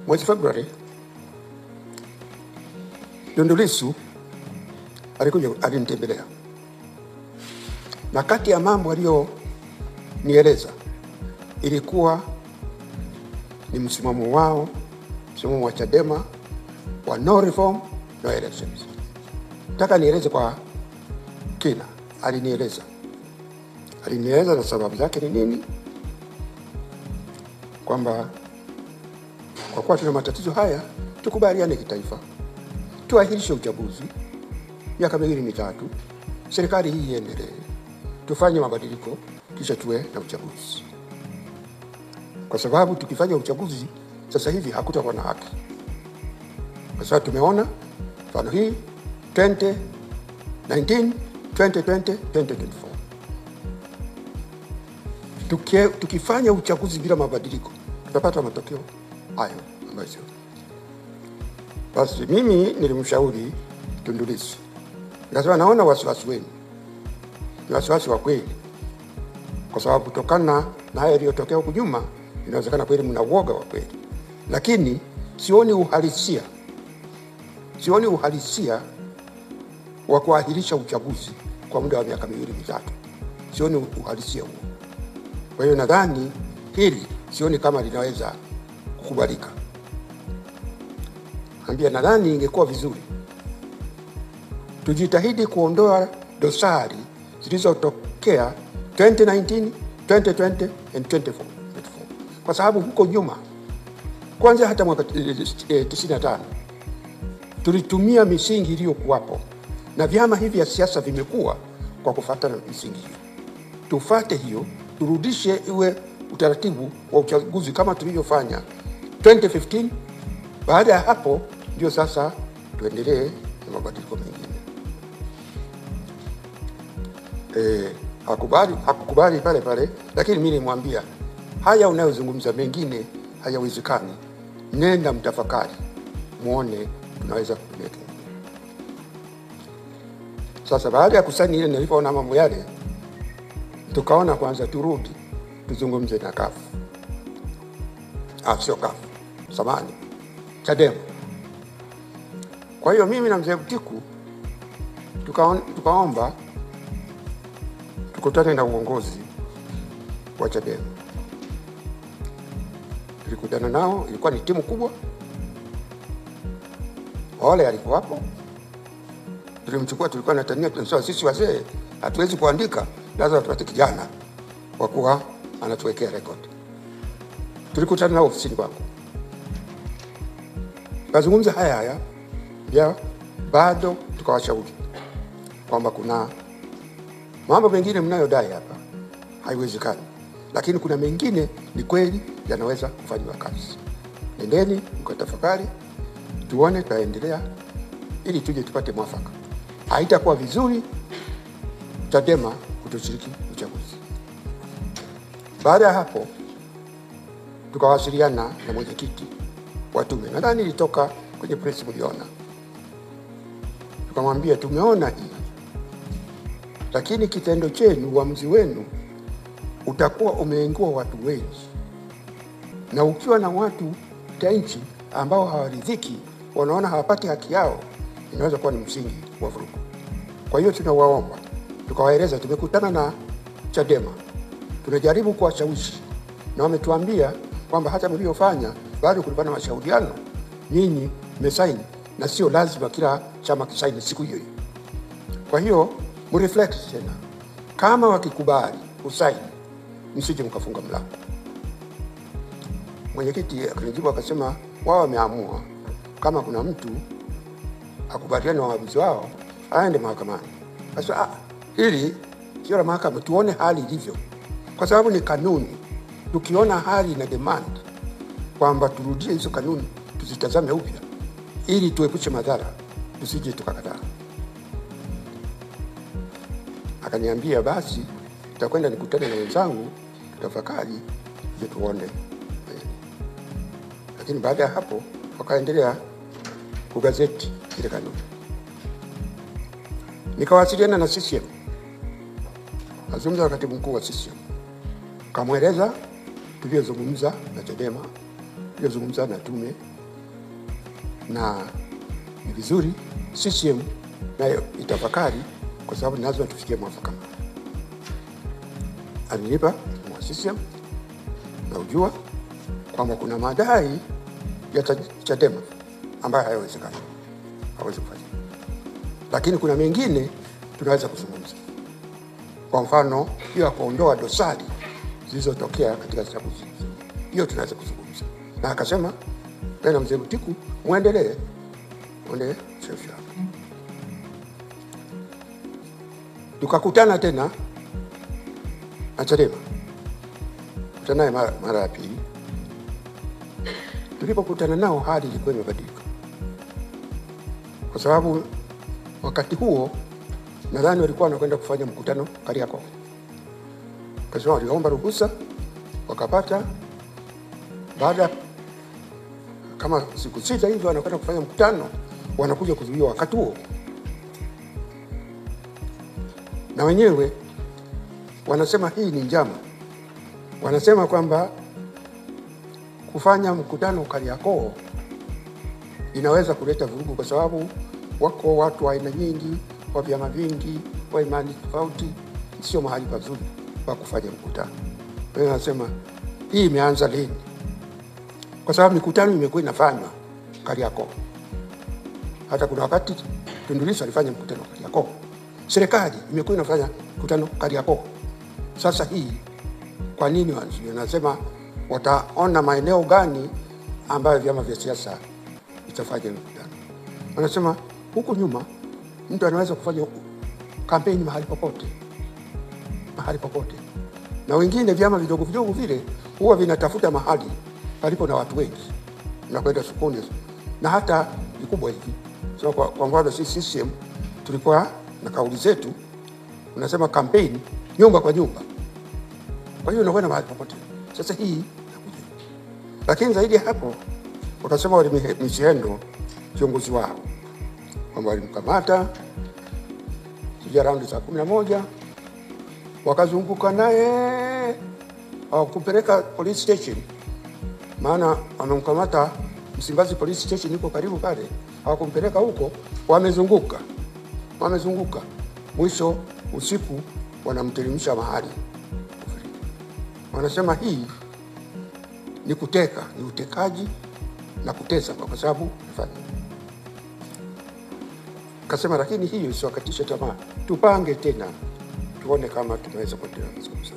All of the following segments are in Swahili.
mwezi Februari, Tundu Lissu alinitembelea, na kati ya mambo aliyonieleza ilikuwa ni msimamo wao, msimamo wa Chadema wa no reform no elections. Nataka nieleze kwa kina. Alinieleza na sababu zake ni nini, kwamba kwa kuwa tuna matatizo haya, tukubaliane kitaifa, tuahirishe uchaguzi miaka 2-3, serikali hii iendelee, tufanye mabadiliko, kisha tuwe na uchaguzi. Kwa sababu tukifanya uchaguzi sasa hivi hakutakuwa na haki. Kwa sababu tumeona mfano hii 2019, 2020, 2024. Tukifanya uchaguzi bila mabadiliko, tutapata matokeo hayo ambayo sio. Basi mimi nilimshauri Tundu Lissu, nikasema naona wasiwasi wenu ni wasiwasi wa kweli, kwa sababu kutokana na haya yaliyotokea huko nyuma inawezekana kweli mna uoga wa kweli, lakini sioni uhalisia wa kuahirisha uchaguzi kwa muda wa miaka 2-3. Sioni uhalisia huo. Kwa hiyo nadhani hili sioni kama linaweza kukubalika. Nadhani ingekuwa vizuri tujitahidi kuondoa dosari zilizotokea 2019, 2020 and 2024. Kwa sababu huko nyuma, kwanza hata mwaka 95 tulitumia misingi iliyokuwapo, na vyama hivi vya siasa vimekuwa kwa kufuatana misingi hiyo. Tufuate hiyo, turudishe iwe utaratibu wa uchaguzi kama tulivyofanya 2015. Baada ya hapo ndio sasa tuendelee na mabadiliko mengine. Hakukubali pale, lakini mimi nilimwambia haya unayozungumza mengine hayawezekani, nenda mtafakari muone tunaweza kupeleka. Sasa baada ya kusaini ile, nilipoona mambo yale, tukaona kwanza turudi tuzungumze na CUF. Sio CUF, samani, Chadema. Kwa hiyo mimi na mzee Butiku tukaomba tukutane na uongozi wa Chadema. Tulikutana nao, ilikuwa ni timu kubwa. Wale alikuwa hapo. Tulimchukua, tulikuwa na tania, tunasema sisi wazee hatuwezi kuandika, lazima tupate kijana kwa kuwa anatuwekea record. Tulikutana nao ofisini kwangu, kazungumza haya ya bado tukawashauri kwamba kuna mambo mengine mnayodai hapa haiwezekani, lakini kuna mengine ni kweli yanaweza kufanywa kazi. Nendeni mkatafakari, tuone tutaendelea ili tuje tupate mwafaka. Haitakuwa vizuri Chadema kutoshiriki uchaguzi. Baada ya hapo tukawasiliana na mwenyekiti wa tume, nadhani ilitoka kwenye press mliona. Tukamwambia tumeona hii, lakini kitendo chenu, uamuzi wenu utakuwa umeingua watu wengi, na ukiwa na watu nchi ambao hawaridhiki, wanaona hawapati haki yao, inaweza kuwa ni msingi wa vurugu. Kwa hiyo tunawaomba, tukawaeleza tumekutana na Chadema, tunajaribu kuwashawishi, na wametuambia kwamba hata mliofanya bado kulikuwa na mashauriano, nyinyi mmesaini na sio lazima kila chama kisaini siku hiyo. Kwa hiyo mreflect tena, kama wakikubali kusaini msije mkafunga mlango. Mwenyekiti akanijibu akasema wao wameamua kama kuna mtu akubaliana na waamuzi wao aende mahakamani. Sasa hili sio la mahakama, tuone hali ilivyo, kwa sababu ni kanuni. Tukiona hali na demand kwamba turudie hizo kanuni, tuzitazame upya ili tuepushe madhara, tusije tukakataa. Akaniambia basi tutakwenda nikutane na wenzangu tutafakari je tuone. Lakini baada ya hapo wakaendelea kugazeti ile kanuni. Nikawasiliana na CCM. Azungumza katibu mkuu wa CCM. Kamweleza tuliozungumza na Chadema, tulizungumza na tume, na ni vizuri CCM nayo itafakari, kwa sababu lazima tufikie mwafaka. Alinipa mwa CCM na ujua kwamba kuna madai ya Chadema ambayo hayawezekani, hawezi kufanya, lakini kuna mengine tunaweza kuzungumza. Kwa mfano hiyo kuondoa dosari zilizotokea katika chaguzi, hiyo tunaweza kuzungumza. Na akasema tena mzee Butiku, muendelee chef yako. Tukakutana tena na Chadema, kutana mara ya pili. Tulipokutana nao hali ilikuwa imebadilika, kwa sababu wakati huo nadhani walikuwa wanakwenda kufanya mkutano Kariakoo. Kasema waliomba ruhusa, wakapata. Baada kama siku 6 hivi wanakwenda kufanya mkutano, wanakuja kuzuia wakati huo. Na wenyewe wanasema hii ni njama. Wanasema kwamba kufanya mkutano Kariakoo inaweza kuleta vurugu, kwa sababu wako watu wa aina nyingi, wa vyama vingi, wa imani tofauti, sio mahali pazuri pa kufanya mkutano. Wao wanasema hii imeanza lini? Kwa sababu mikutano imekuwa inafanywa Kariakoo. Hata kuna wakati Tundu Lissu alifanya mkutano Kariakoo. Serikali imekuwa inafanya mkutano Kariakoo. Sasa hii kwa nini wanasema wataona maeneo gani ambayo vyama vya siasa vitafanya mkutano? Wanasema huku nyuma mtu anaweza kufanya kampeni mahali popote. Na wengine vyama vidogo vidogo vile huwa vinatafuta mahali palipo na watu wengi, na kwenda sokoni, na hata vikubwa hivi. So kwa mfano sisi CCM tulikuwa na kauli zetu, unasema kampeni nyumba kwa nyumba. Kwa hiyo unakwenda mahali popote. Sasa hii, lakini zaidi hapo wakasema walimsheheno kiongozi wao, kwamba walimkamata around saa 11, wakazunguka naye, hawakupeleka police station, maana wamemkamata Msimbazi police station iko karibu pale, hawakumpeleka huko. Wamezunguka, mwisho usiku wanamteremsha mahali. Wanasema hii ni kuteka, ni utekaji na kutesa, kwa sababu kasema, lakini hiyo isiwakatishe tamaa, tupange tena tuone kama tunaweza kuendelea mazungumzo.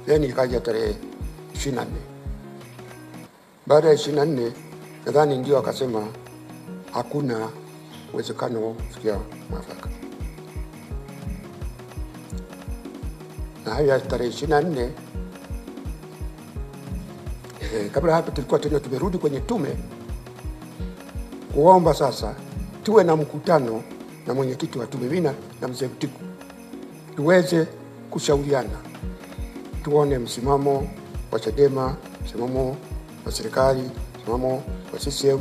Yani ikaja tarehe 24. Baada ya 24 nadhani ndio akasema hakuna uwezekano kufikia mwafaka. Na hayo tarehe 24, kabla hapo tulikuwa tena tumerudi kwenye tume kuomba sasa tuwe na mkutano na mwenyekiti wa tume, mimi na mzee Butiku, tuweze kushauriana, tuone msimamo wa Chadema, msimamo wa serikali, msimamo wa CCM,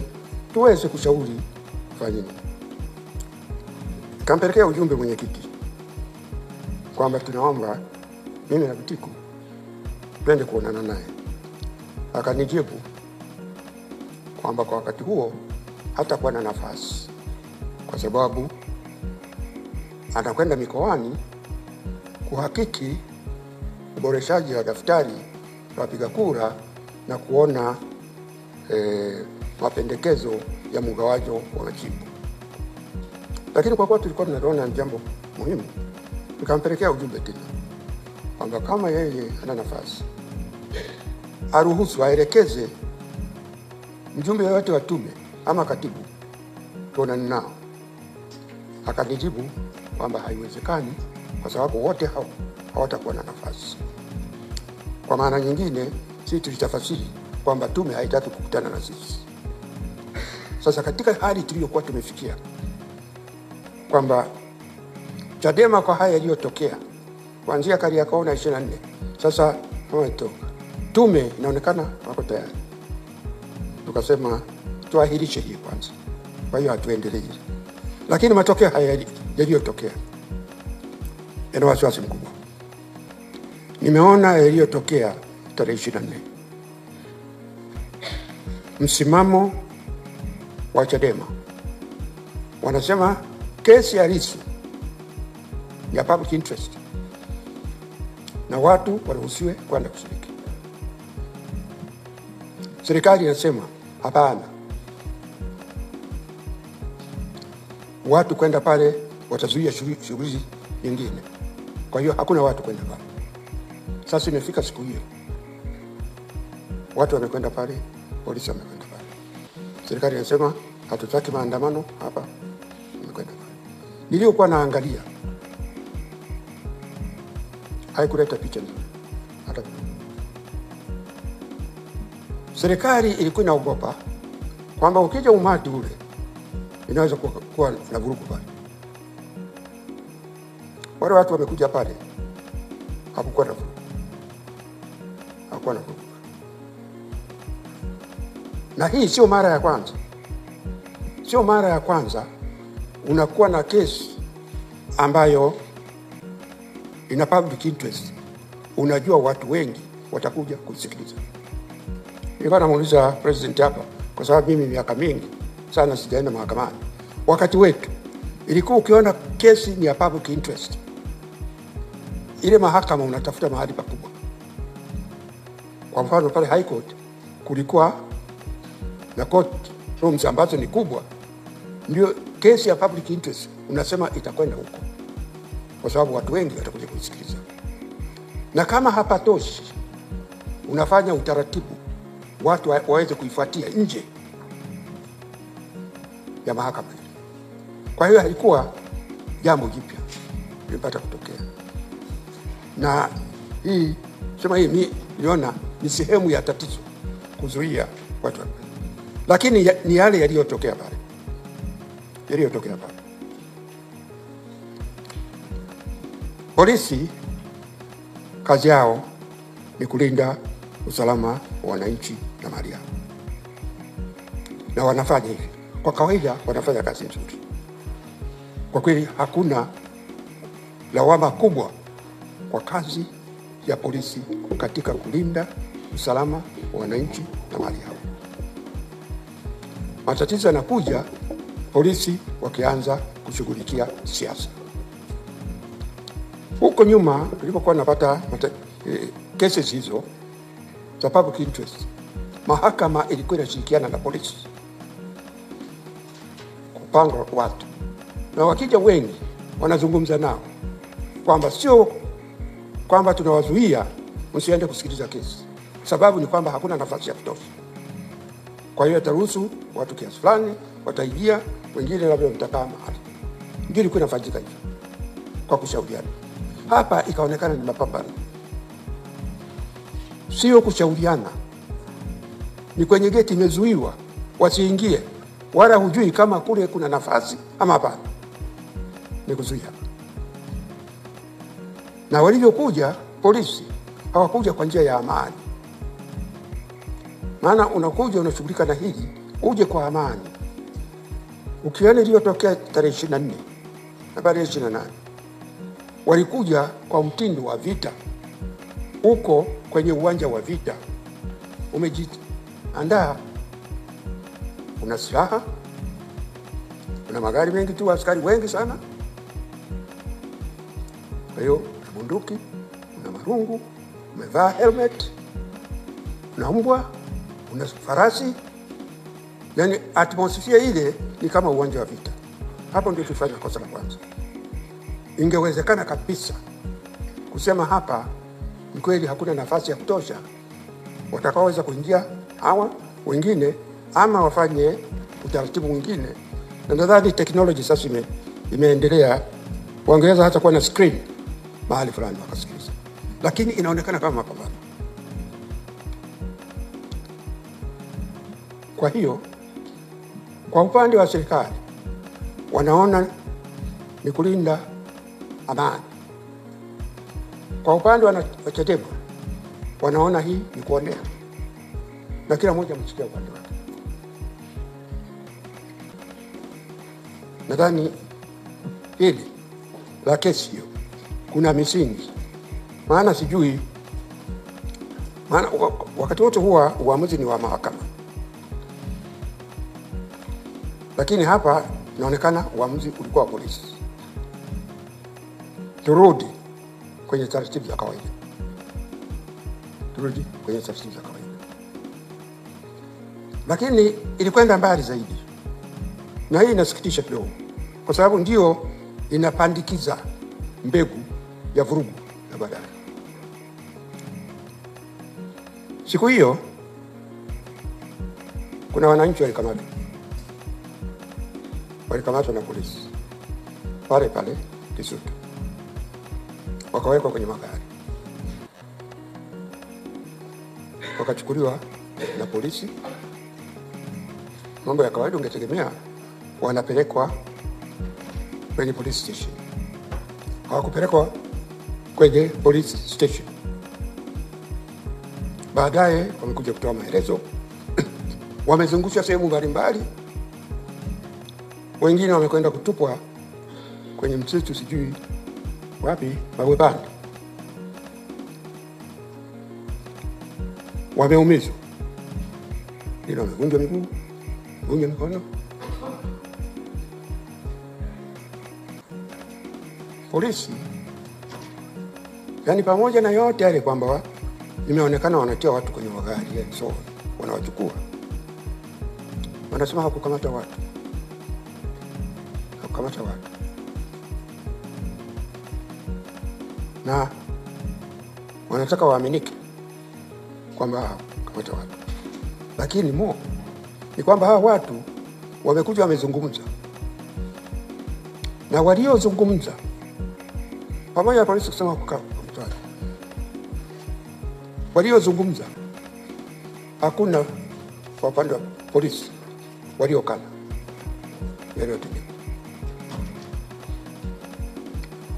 tuweze kushauri kufanya nini. Kampelekea ujumbe mwenyekiti kwamba tunaomba mimi na Butiku twende kuonana naye. Akanijibu kwamba kwa wakati huo hata kuwa na nafasi, kwa sababu anakwenda mikoani kuhakiki uboreshaji wa daftari la wapiga kura na kuona mapendekezo ya mgawanyo wa majimbo. Lakini kwa kuwa tulikuwa tunaona jambo muhimu, tukampelekea ujumbe tena kwamba kama yeye ana nafasi aruhusu, aelekeze mjumbe yote wa tume ama katibu tuonane nao. Akanijibu kwamba haiwezekani, kwa sababu wote hao hawatakuwa na nafasi. Kwa maana nyingine, sisi tulitafasiri kwamba tume haitaki kukutana na sisi. Sasa katika hali tuliyokuwa tumefikia kwamba Chadema kwa haya yaliyotokea kuanzia Kariakoo na 24, sasa wametoka tume, inaonekana wako tayari. Tukasema tuahirishe hii kwanza, kwa hiyo hatuendelee. Lakini matokeo haya yaliyotokea yana wasiwasi mkubwa. Nimeona yaliyotokea tarehe 24. msimamo wa Chadema. Wanasema kesi ya Lissu ya public interest na watu waruhusiwe kwenda kushiriki. Serikali inasema hapana, watu kwenda pale watazuia shughuli nyingine, kwa hiyo hakuna watu kwenda pale. Sasa imefika siku hiyo, watu wamekwenda pale, polisi wamekwenda pale. Serikali inasema hatutaki maandamano hapa, wamekwenda pale. Niliokuwa naangalia haikuleta picha nzuri hata. Serikali ilikuwa inaogopa kwamba ukija umati ule inaweza kuwa na vurugu pale. Wale watu wamekuja pale, hakukuwa na vurugu. Hakukuwa na vurugu. Na hii sio mara ya kwanza. Sio mara ya kwanza unakuwa na kesi ambayo ina public interest. Unajua watu wengi watakuja kusikiliza. Nilikuwa namuuliza president hapa, kwa sababu mimi miaka mingi sana sijaenda mahakamani. Wakati wetu ilikuwa ukiona kesi ni ya public interest, ile mahakama unatafuta mahali pakubwa. Kwa mfano pale High Court kulikuwa na court rooms ambazo ni kubwa, ndio kesi ya public interest unasema itakwenda huko, kwa sababu watu wengi watakuja kusikiliza. Na kama hapatoshi, unafanya utaratibu watu waweze kuifuatia nje ya mahakama. Kwa hiyo halikuwa jambo jipya lilipata kutokea. Na hii sema hii niliona ni sehemu ya tatizo kuzuia watu. Lakini ni yale yaliyotokea pale. Yaliyotokea pale. Polisi kazi yao ni kulinda usalama wa wananchi na mali yao. Na wanafanya hivi. Kwa kawaida wanafanya kazi nzuri. Kwa kweli hakuna lawama kubwa kwa kazi ya polisi katika kulinda usalama wa wananchi na mali yao. Matatizo yanakuja polisi wakianza kushughulikia siasa. Huko nyuma tulipokuwa napata cases hizo za public interest, mahakama ilikuwa inashirikiana na polisi kupanga watu, na wakija wengi wanazungumza nao kwamba sio kwamba tunawazuia msiende kusikiliza kesi, sababu ni kwamba hakuna nafasi ya kutosha. Kwa hiyo taruhusu watu kiasi fulani wataingia, wengine labda mtakaa mahali. Ndio ilikuwa inafanyika hivyo kwa kushauriana. Hapa ikaonekana ni mapambano, sio kushauriana. Ni kwenye geti imezuiwa wasiingie, wala hujui kama kule kuna nafasi ama hapana. Ni kuzuia. Na walivyokuja polisi hawakuja kwa njia ya amani. Maana unakuja unashughulika na hili, uje kwa amani. Ukiona iliyotokea tarehe 24 na tarehe 28, walikuja kwa mtindo wa vita. Uko kwenye uwanja wa vita, umejiandaa, una silaha, una magari mengi tu, askari wengi sana. Kwa hiyo bunduki, una marungu, umevaa helmet, una mbwa, una farasi. Yani atmosphere ile ni kama uwanja wa vita. Hapo ndio tulifanya kosa la kwanza. Ingewezekana kabisa kusema hapa ni kweli hakuna nafasi ya kutosha, watakaoweza kuingia hawa wengine, ama wafanye utaratibu mwingine. Na nadhani technology sasa imeendelea, wangeweza hata kuwa na screen mahali fulani wakasikiliza. Lakini inaonekana kama mapambano. Kwa hiyo kwa upande wa serikali wanaona ni kulinda amani. Kwa upande wa Chadema wanaona hii ni kuonea, na kila mmoja ameshikia upande wake. Nadhani hili la kesi hiyo kuna misingi, maana sijui, maana wakati wote huwa uamuzi ni wa mahakama. Lakini hapa inaonekana uamuzi ulikuwa wa polisi. Turudi kwenye taratibu za kawaida. Lakini ilikwenda mbali zaidi. Na hii inasikitisha kidogo, kwa sababu ndio inapandikiza mbegu ya vurugu na baadaye. Siku hiyo kuna wananchi walikamatwa na polisi pale pale Kisutu, wakawekwa kwenye magari, wakachukuliwa na polisi. Mambo ya kawaida, ungetegemea wanapelekwa kwenye police station. Hawakupelekwa kwenye police station. Baadaye wamekuja kutoa maelezo. Wamezungusha sehemu mbalimbali. Wengine wamekwenda kutupwa kwenye msitu sijui wapi, Mabwepande. Wameumizwa. Ndio wamevunjwa miguu, vunjwa mikono. Polisi, yani pamoja na yote yale kwamba imeonekana wanatia watu kwenye magari, so wanawachukua. Wanasema hakukamata watu. Na wanataka waaminike kwamba hakukamata watu. Lakini ni kwamba hawa watu wamekuja wamezungumza. Na waliozungumza, pamoja na polisi kusema hakukamata watu, waliozungumza hakuna kwa upande wa polisi waliokana yaliyotendeka.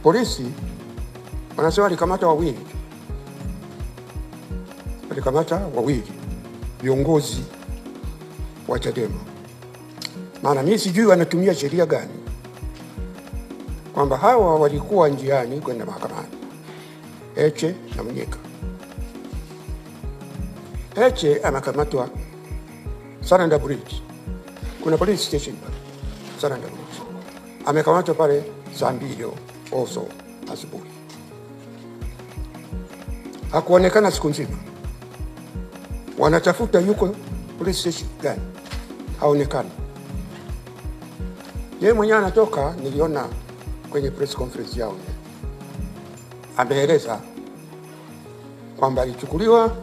Polisi wanasema walikamata wawili viongozi wa Chadema. Maana mimi sijui wanatumia sheria gani kwamba hawa walikuwa njiani kwenda mahakamani, Heche na Mnyika. Heche amekamatwa Saranda Bridge. Kuna police station pale Saranda Bridge. Amekamatwa pale saa 2 also asubuhi. Hakuonekana siku nzima. Wanatafuta yuko police station gani, haonekani. Yeye mwenyewe anatoka, niliona kwenye press conference yao, ameeleza kwamba alichukuliwa,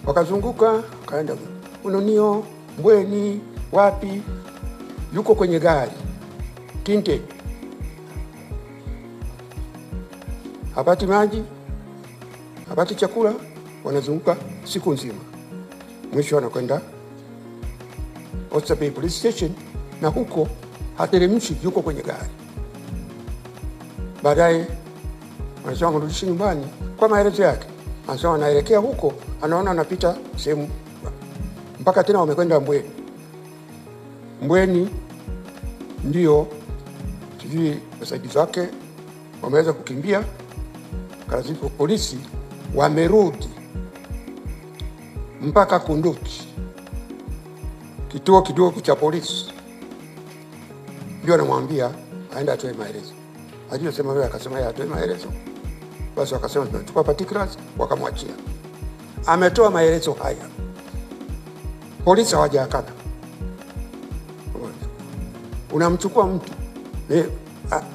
wakazunguka, kaenda Ununio, Mbweni, wapi, yuko kwenye gari tinte, hapati maji, hapati chakula. Wanazunguka siku nzima, mwisho wanakwenda Oysterbay police station, na huko hateremshi, yuko kwenye gari. Baadaye wanasema mrudishe nyumbani. Kwa maelezo yake anasema anaelekea huko, anaona anapita sehemu, mpaka tena wamekwenda Mbweni ndio sijui wasaidizi wake wameweza kukimbia. Kazipo polisi wamerudi mpaka Kunduchi, kituo kidogo cha polisi, ndio anamwambia aenda atoe maelezo. Aliyosema wewe, akasema yeye atoe maelezo. Basi wakasema tunachukua particulars, wakamwachia. Ametoa maelezo haya, polisi hawajakana. Unamchukua mtu,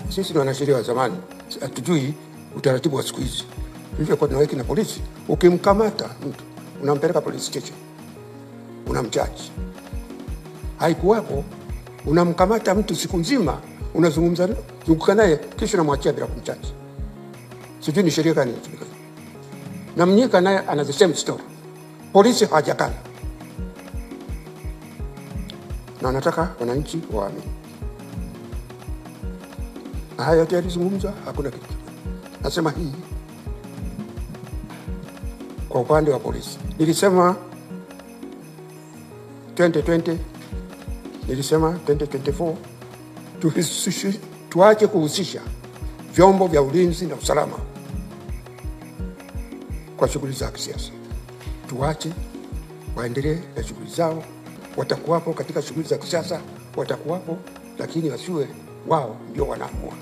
sisi ni wanasheria wa zamani, hatujui utaratibu wa siku hizi. Hivyo kwa tunaweki na polisi, ukimkamata mtu unampeleka police station, unamchaji. Haikuwapo unamkamata mtu siku nzima, unazunguka naye, kisha unamwachia bila kumchaji. Sijui ni sheria gani inatumika. Na Mnyika naye ana the same story. Polisi hawajakana. Na nataka wananchi waamini. Na haya yote yalizungumza, hakuna kitu. Nasema hii kwa upande wa polisi. Nilisema 2020, nilisema 2024, tuache kuhusisha vyombo vya ulinzi na usalama kwa shughuli za kisiasa. Tuache waendelee na shughuli zao watakuwapo katika shughuli za kisiasa, watakuwapo, lakini wasiwe wao ndio wanaamua.